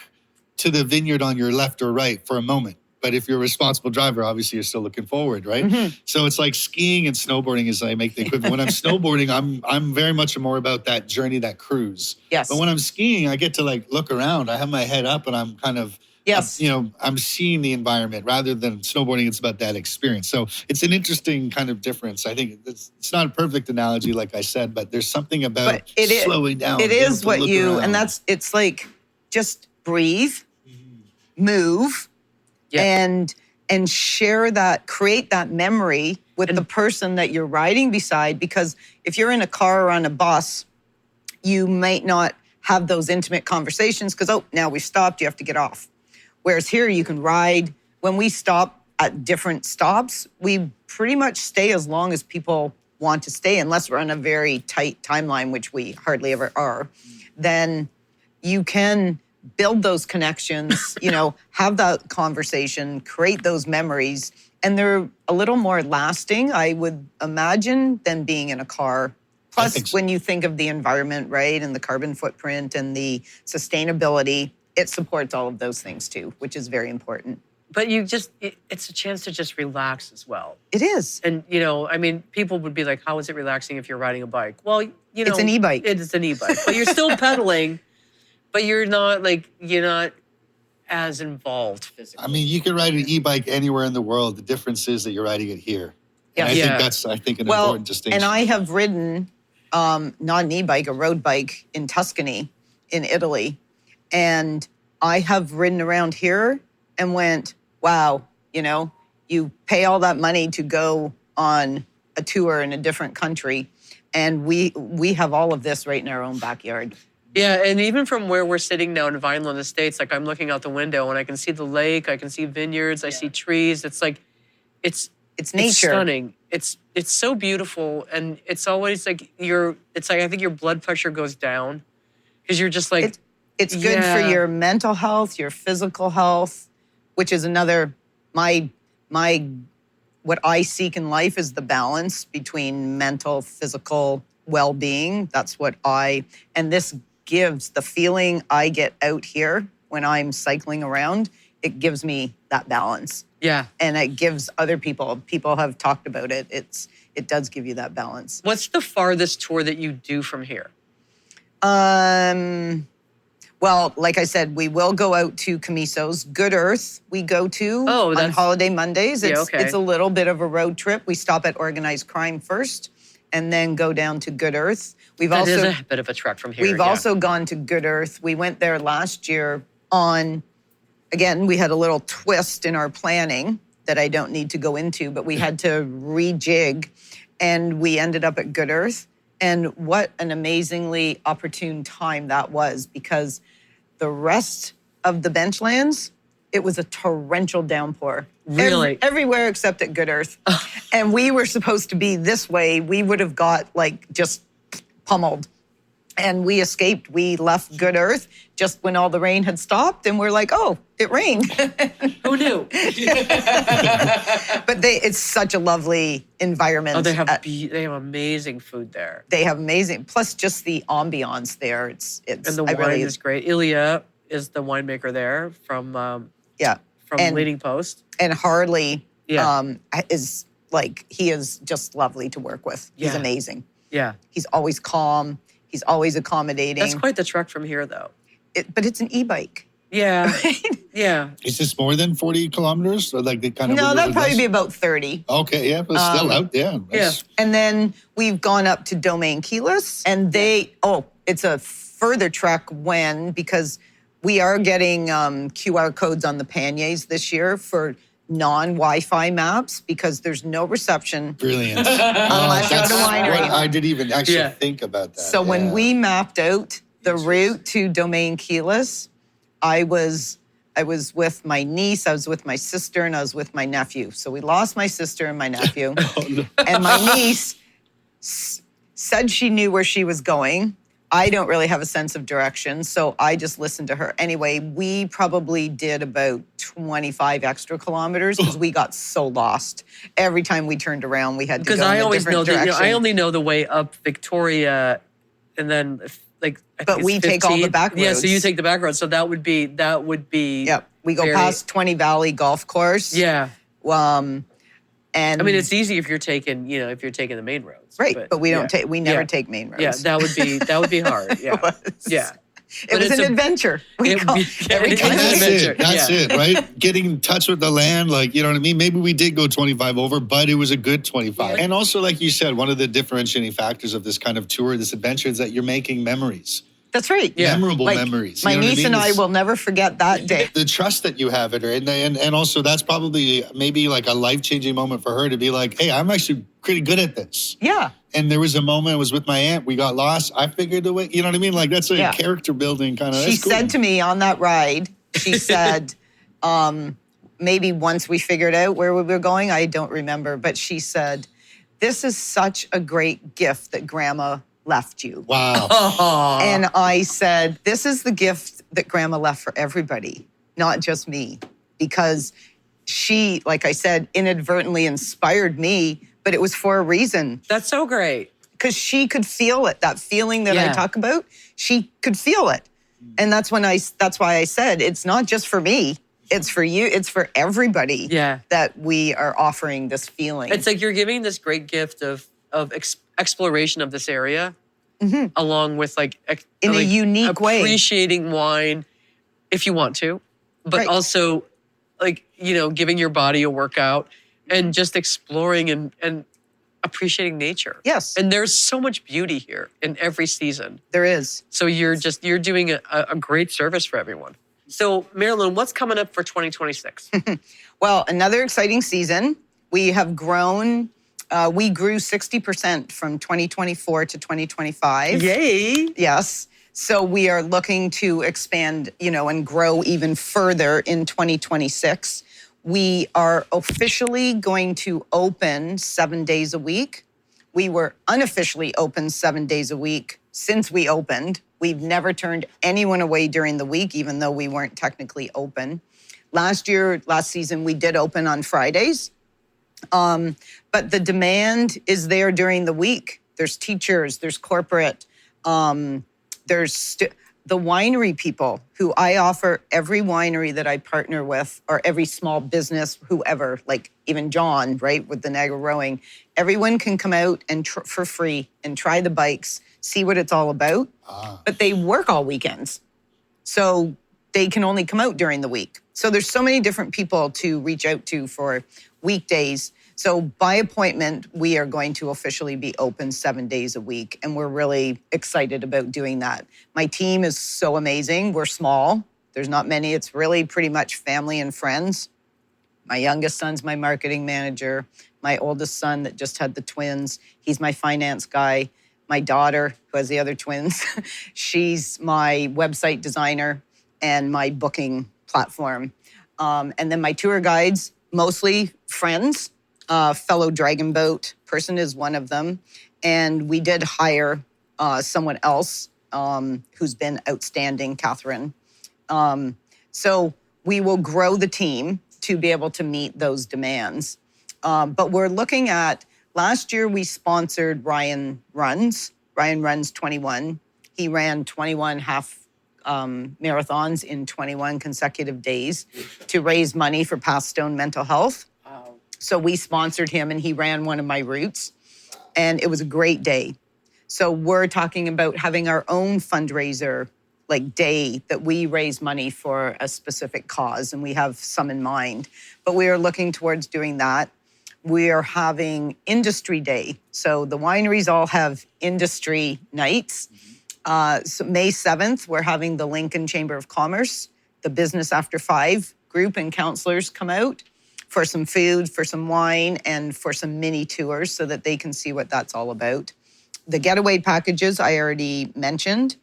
to the vineyard on your left or right for a moment. But if you're a responsible driver, obviously you're still looking forward, right? Mm-hmm. So it's like skiing and snowboarding is I make the equivalent. When I'm snowboarding, I'm very much more about that journey, that cruise. Yes. But when I'm skiing, I get to like look around. I have my head up and I'm kind of Yes. I'm seeing the environment rather than snowboarding. It's about that experience. So it's an interesting kind of difference. I think it's not a perfect analogy, like I said, but there's something about slowing down. It is what and it's like just breathe, move, and share that, create that memory with the person that you're riding beside. Because if you're in a car or on a bus, you might not have those intimate conversations because, now we stopped, you have to get off. Whereas here you can ride. When we stop at different stops, we pretty much stay as long as people want to stay, unless we're on a very tight timeline, which we hardly ever are. Then you can build those connections, have that conversation, create those memories, and they're a little more lasting, I would imagine, than being in a car. Plus, when you think of the environment, right, and the carbon footprint and the sustainability, it supports all of those things too, which is very important. But it's a chance to just relax as well. It is. And, people would be like, how is it relaxing if you're riding a bike? Well, it's an e-bike. It is an e-bike, but you're still pedaling, but you're not as involved physically. I mean, you can ride an e-bike anywhere in the world. The difference is that you're riding it here. Yeah. And I think that's, an important distinction. And I have ridden, not an e-bike, a road bike in Tuscany, in Italy. And I have ridden around here and went, wow, you pay all that money to go on a tour in a different country. And we have all of this right in our own backyard. Yeah, and even from where we're sitting now in Vineland Estates, I'm looking out the window and I can see the lake, I can see vineyards, I see trees. It's like, it's nature. It's stunning. It's so beautiful, and it's always I think your blood pressure goes down because you're just like. It's good for your mental health, your physical health, which is another, what I seek in life is the balance between mental, physical well-being. That's what and this gives the feeling I get out here when I'm cycling around. It gives me that balance. Yeah. And it gives other people have talked about it. It does give you that balance. What's the farthest tour that you do from here? Well, like I said, we will go out to Camiso's. Good Earth we go to on holiday Mondays. It's a little bit of a road trip. We stop at Organized Crime first and then go down to Good Earth. That is a bit of a trek from here. We've also gone to Good Earth. We went there last year again, we had a little twist in our planning that I don't need to go into, but we had to rejig, and we ended up at Good Earth. And what an amazingly opportune time that was, because the rest of the benchlands, it was a torrential downpour. Really? Everywhere except at Good Earth. And we were supposed to be this way. We would have got just pummeled. And we escaped. We left Good Earth just when all the rain had stopped, and we're like, oh, it rained. Who knew? But it's such a lovely environment. Oh, they have amazing food there. They have amazing, plus just the ambiance there. It's and the wine is great. Ilya is the winemaker there from Leading Post. And Harley is he is just lovely to work with. He's amazing. Yeah. He's always calm. He's always accommodating. That's quite the trek from here, though. But it's an e-bike. Yeah. Right? Yeah. Is this more than 40 kilometers? Or No, that'd probably be about 30. Okay, yeah, but still out there. Yeah. And then we've gone up to Domaine Keyless, and it's a further trek because we are getting QR codes on the panniers this year for non-Wi-Fi maps, because there's no reception. Brilliant. Unless you're at the winery. I didn't even actually think about that. So when we mapped out the route to Domaine Keyless, I was with my niece, I was with my sister, and I was with my nephew. So we lost my sister and my nephew. Oh, no. And my niece said she knew where she was going. I don't really have a sense of direction, so I just listen to her. Anyway, we probably did about 25 extra kilometers because we got so lost. Every time we turned around, we had to go Because I in a always know different that, direction. I only know the way up Victoria, and then like. I But think we it's take all the 15. back Yeah, so you roads. take the back road. So that would be. Yep, we go very- past 20 Valley Golf Course. Yeah, And I mean it's easy if you're taking the main roads. right, but we don't yeah. take. We never Yeah. take main roads. Yeah, that would be hard. Yeah, was. yeah. It was it's an adventure. We it would call, be- every it time is And an we that's adventure. it. That's Yeah. it, right? Getting in touch with the land, like, you know what I mean? Maybe we did go 25 over, but it was a good 25. Yeah. And also, like you said, one of the differentiating factors of this kind of tour, this adventure, is that you're making memories. That's right. Yeah. Memorable Like, memories. My You know what niece I mean? and I It's- will never forget that day. the trust that you have in her, and also that's probably maybe like a life-changing moment for her to be like, hey, I'm actually pretty good at this. Yeah. And there was a moment, I was with my aunt, we got lost, I figured the way, you know what I mean? Like that's a Yeah. character building kind of. She said to me on that ride, she said, maybe once we figured out where we were going, I don't remember, but she said, this is such a great gift that Grandma left you. Wow. Aw. And I said, this is the gift that Grandma left for everybody, not just me. Because she, like I said, inadvertently inspired me, but it was for a reason. That's so great. Because she could feel it, that feeling that I Yeah. talk about, she could feel it. And that's why I said, it's not just for me, it's for you, it's for everybody Yeah. that we are offering this feeling. It's like you're giving this great gift of exploration of this area, along with like In a like unique way. appreciating wine, if you want to, but Right. also like giving your body a workout and just exploring and appreciating nature. Yes. And there's so much beauty here in every season. There is. So you're doing a great service for everyone. So Marilyn, what's coming up for 2026? Well, another exciting season. We have grown, we grew 60% from 2024 to 2025. Yay! Yes. So we are looking to expand, and grow even further in 2026. We are officially going to open 7 days a week. We were unofficially open 7 days a week since we opened. We've never turned anyone away during the week, even though we weren't technically open. Last season, we did open on Fridays. But the demand is there during the week. There's teachers, there's corporate, there's the winery people who I offer every winery that I partner with, or every small business, whoever, like even John, right, with the Niagara Rowing. Everyone can come out and for free and try the bikes, see what it's all about. But they work all weekends. So they can only come out during the week. So there's so many different people to reach out to for weekdays. So by appointment, we are going to officially be open 7 days a week. And we're really excited about doing that. My team is so amazing. We're small. There's not many. It's really pretty much family and friends. My youngest son's my marketing manager. My oldest son that just had the twins, he's my finance guy. My daughter, who has the other twins, she's my website designer and my booking platform. And then my tour guides, mostly friends. Fellow Dragon Boat person is one of them. And we did hire someone else who's been outstanding, Catherine. So we will grow the team to be able to meet those demands. But we're looking at, last year we sponsored Ryan Runs. Ryan Runs 21. He ran 21 half marathons in 21 consecutive days to raise money for Pathstone Mental Health. Wow. So we sponsored him and he ran one of my routes. And it was a great day. So we're talking about having our own fundraiser day that we raise money for a specific cause, and we have some in mind. But we are looking towards doing that. We are having Industry Day. So the wineries all have industry nights. So May 7th, we're having the Lincoln Chamber of Commerce, the Business After 5 group and counselors come out for some food, for some wine, and for some mini tours so that they can see what that's all about. The getaway packages I already mentioned.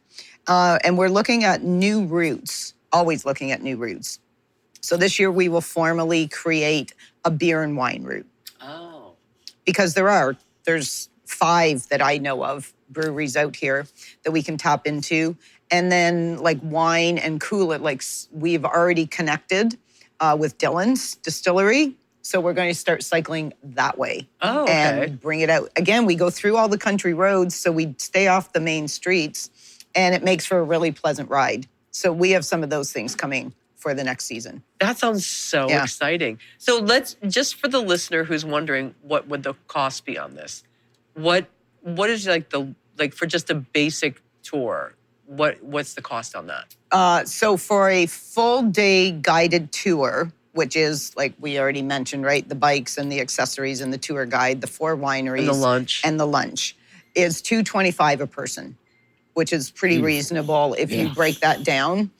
And we're looking at new routes, always looking at new routes. So this year we will formally create a beer and wine route. Oh. Because there's 5 that I know of, breweries out here that we can tap into. And then like wine and cooler, like we've already connected with Dylan's distillery. So we're going to start cycling that way. Oh, okay. And bring it out. Again, we go through all the country roads, so we stay off the main streets, and it makes for a really pleasant ride. So we have some of those things coming for the next season. That sounds so exciting. So let's, just for the listener who's wondering, what would the cost be on this? What is like for just a basic tour? What's the cost on that? So for a full day guided tour, which is like we already mentioned, right? The bikes and the accessories and the tour guide, the 4 wineries. And the lunch. Is $225 a person, which is pretty reasonable if you break that down.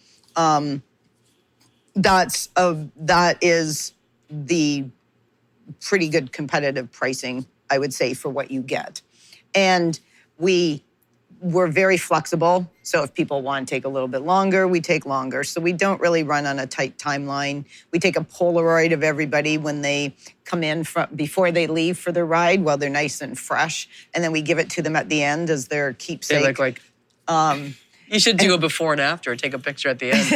That is the pretty good competitive pricing, I would say, for what you get. And we're very flexible. So if people want to take a little bit longer, we take longer. So we don't really run on a tight timeline. We take a Polaroid of everybody when they come in before they leave for their ride while they're nice and fresh. And then we give it to them at the end as their keepsake. They look like, you should do a before and after, take a picture at the end.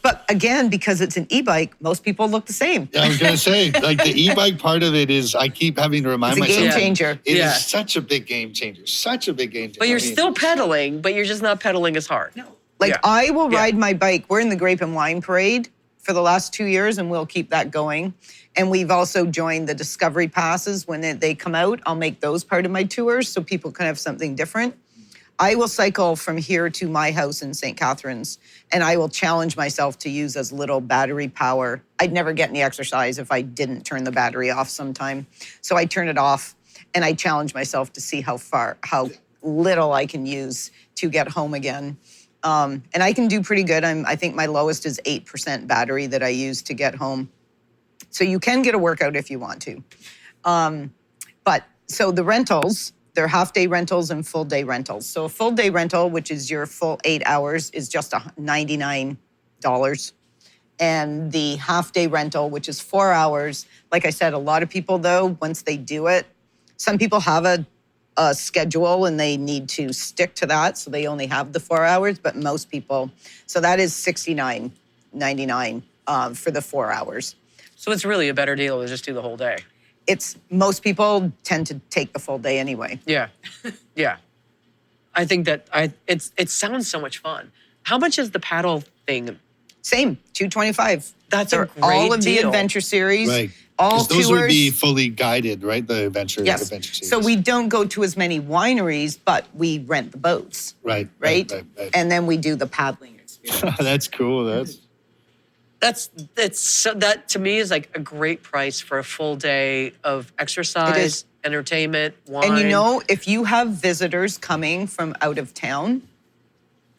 But again, because it's an e-bike, most people look the same. Yeah, I was going to say, like the e-bike part of it is, I keep having to remind It's a myself. game changer. It is such a big game changer. Such a big game changer. But you're still pedaling, but you're just not pedaling as hard. No. Like I will ride my bike. We're in the Grape and Wine Parade for the last 2 years, and we'll keep that going. And we've also joined the Discovery Passes. When they come out, I'll make those part of my tours so people can have something different. I will cycle from here to my house in St. Catharines, and I will challenge myself to use as little battery power. I'd never get any exercise if I didn't turn the battery off sometime. So I turn it off, and I challenge myself to see how little I can use to get home again. And I can do pretty good. I think my lowest is 8% battery that I use to get home. So you can get a workout if you want to. So the rentals, they're half-day rentals and full-day rentals. So a full-day rental, which is your full 8 hours, is just $99. And the half-day rental, which is 4 hours, like I said, a lot of people, though, once they do it, some people have a schedule and they need to stick to that, so they only have the 4 hours, but most people, so that is $69.99 for the 4 hours. So it's really a better deal to just do the whole day. Most people tend to take the full day anyway. Yeah, yeah. I think that it sounds so much fun. How much is the paddle thing? Same, $225. That's a great all of deal. the adventure series. Right. All those tours. would be fully guided, right? The adventure series. So we don't go to as many wineries, but we rent the boats. Right. And then we do the paddling experience. That's cool. That to me is like a great price for a full day of exercise, entertainment, wine. And if you have visitors coming from out of town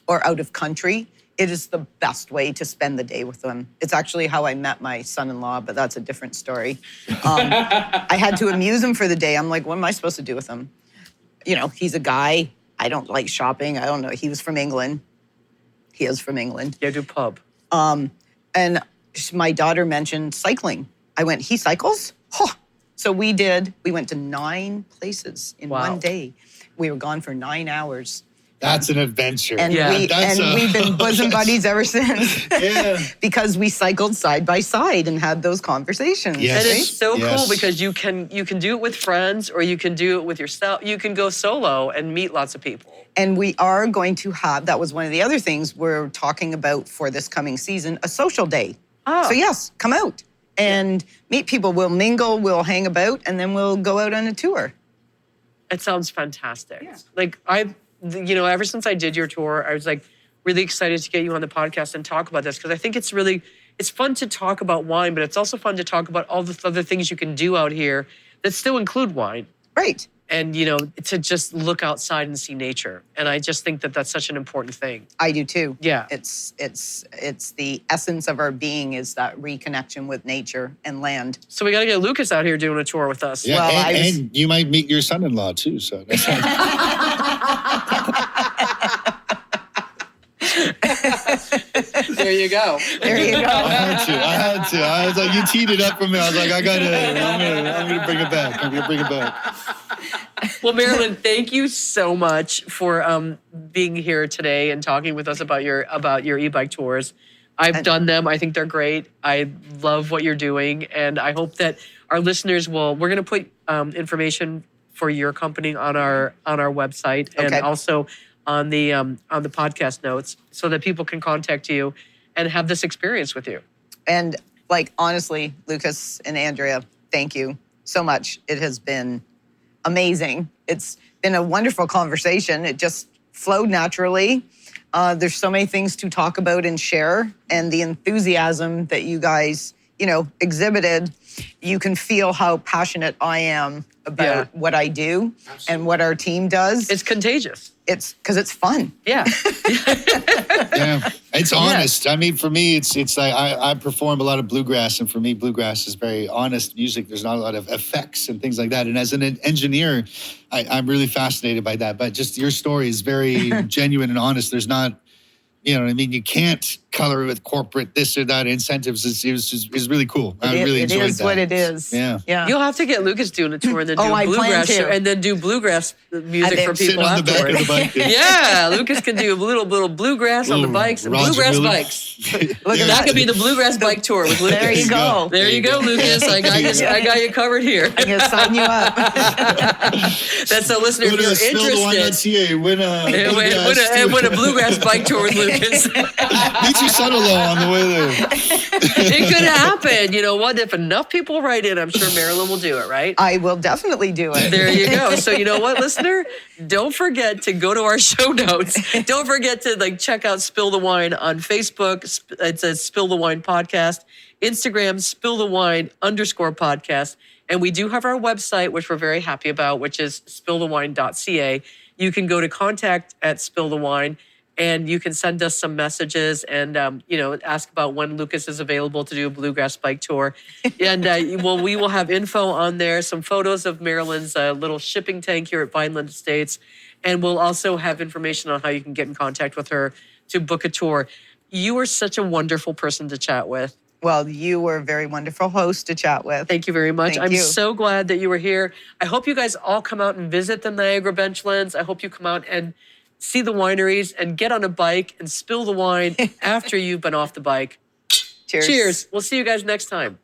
or out of country, it is the best way to spend the day with them. It's actually how I met my son-in-law, but that's a different story. I had to amuse him for the day. I'm like, what am I supposed to do with him? He's a guy. I don't like shopping. I don't know. He was from England. He is from England. Yeah, do pub. And my daughter mentioned cycling. I went, he cycles? Huh. So we went to 9 places in one day. We were gone for 9 hours. That's an adventure. And we've been bosom buddies ever since. Yeah. Because we cycled side by side and had those conversations. Yes. And it's so cool because you can do it with friends or you can do it with yourself. You can go solo and meet lots of people. And we are going to have, that was one of the other things we're talking about for this coming season, a social day. Oh. So yes, come out and meet people. We'll mingle, we'll hang about, and then we'll go out on a tour. It sounds fantastic. Yeah. Like ever since I did your tour, I was like really excited to get you on the podcast and talk about this because I think it's fun to talk about wine, but it's also fun to talk about all the other things you can do out here that still include wine. Right. And, to just look outside and see nature. And I just think that that's such an important thing. I do too. Yeah. It's the essence of our being is that reconnection with nature and land. So we got to get Lukas out here doing a tour with us. Yeah, and you might meet your son-in-law too. So that's There you go. There you I go. had to. I was like, you teed it up for me. I was like, I'm gonna bring it back. I'm gonna bring it back. Well, Marilyn, thank you so much for being here today and talking with us about your e-bike tours. I've done them. I think they're great. I love what you're doing, and I hope that our listeners will. We're going to put information for your company on our website and also on the podcast notes, so that people can contact you and have this experience with you. And like, honestly, Lukas and Andrea, thank you so much. It has been amazing. It's been a wonderful conversation. It just flowed naturally. There's so many things to talk about and share, and the enthusiasm that you guys, exhibited, you can feel how passionate I am about what I do and what our team does. It's contagious. It's because it's fun. Yeah. Yeah, it's honest. I mean, for me, it's like I perform a lot of bluegrass, and for me, bluegrass is very honest music. There's not a lot of effects and things like that. And as an engineer, I'm really fascinated by that. But just your story is very genuine and honest. There's not, you know what I mean? You can't color it with corporate this or that incentives. It's really cool. I really enjoyed that. It is what it is. Yeah. You'll have to get Lukas doing a tour and then do bluegrass and then do bluegrass music for people on the back of the afterwards. bike. Yeah, Lukas can do a little bluegrass on the bikes and Roger bluegrass Miller. bikes. That could be the bluegrass bike tour with Lukas. There you go. There you go, Lukas. I got you covered here. I'm going to sign you up. That's a listener. If you're interested, win a bluegrass bike tour with Lukas. Meet your son-in-law on the way there. It could happen. You know what? If enough people write in, I'm sure Marilyn will do it, right? I will definitely do it. There you go. So you know what, listener? Don't forget to go to our show notes. Don't forget to check out Spill the Wine on Facebook. It says Spill the Wine Podcast. Instagram, Spill the Wine _podcast. And we do have our website, which we're very happy about, which is spillthewine.ca. You can go to contact at Spill the Wine, and you can send us some messages and, ask about when Lukas is available to do a bluegrass bike tour. And, we will have info on there, some photos of Marilyn's little shipping tank here at Vineland Estates. And we'll also have information on how you can get in contact with her to book a tour. You are such a wonderful person to chat with. Well, you were a very wonderful host to chat with. Thank you very much. Thank I'm you. so glad that you were here. I hope you guys all come out and visit the Niagara Benchlands. I hope you come out and see the wineries and get on a bike and spill the wine after you've been off the bike. Cheers. Cheers. We'll see you guys next time.